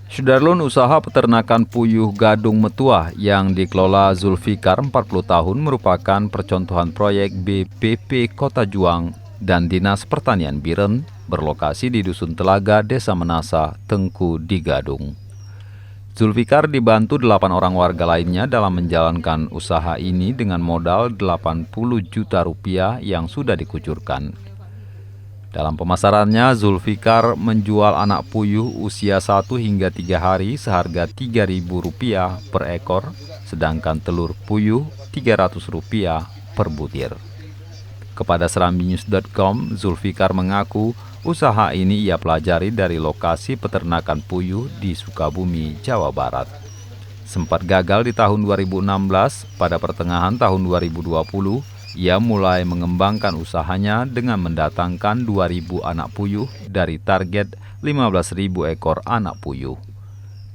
Sudarlun usaha peternakan puyuh Gadung Metuah yang dikelola Zulfikar 40 tahun merupakan percontohan proyek BPP Kota Juang dan Dinas Pertanian Biren berlokasi di Dusun Telaga, Desa Menasa, Tengku di Gadung. Zulfikar dibantu 8 orang warga lainnya dalam menjalankan usaha ini dengan modal 80 juta rupiah yang sudah dikucurkan. Dalam pemasarannya, Zulfikar menjual anak puyuh usia 1 hingga 3 hari seharga Rp3.000 per ekor, sedangkan telur puyuh Rp300 per butir. Kepada serambinews.com, Zulfikar mengaku usaha ini ia pelajari dari lokasi peternakan puyuh di Sukabumi, Jawa Barat. Sempat gagal di tahun 2016, pada pertengahan tahun 2020, ia mulai mengembangkan usahanya dengan mendatangkan 2.000 anak puyuh dari target 15.000 ekor anak puyuh.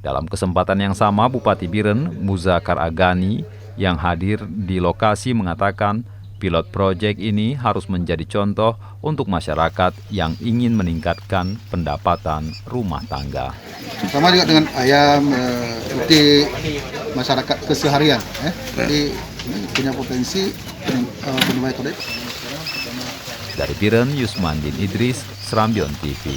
Dalam kesempatan yang sama, Bupati Biren, Muzakar Agani, yang hadir di lokasi mengatakan pilot proyek ini harus menjadi contoh untuk masyarakat yang ingin meningkatkan pendapatan rumah tangga. Sama juga dengan ayam, seperti masyarakat keseharian. Jadi punya potensi penyumbang ekonomi. Dari Biren, Yusmandin Idris, Serambion TV.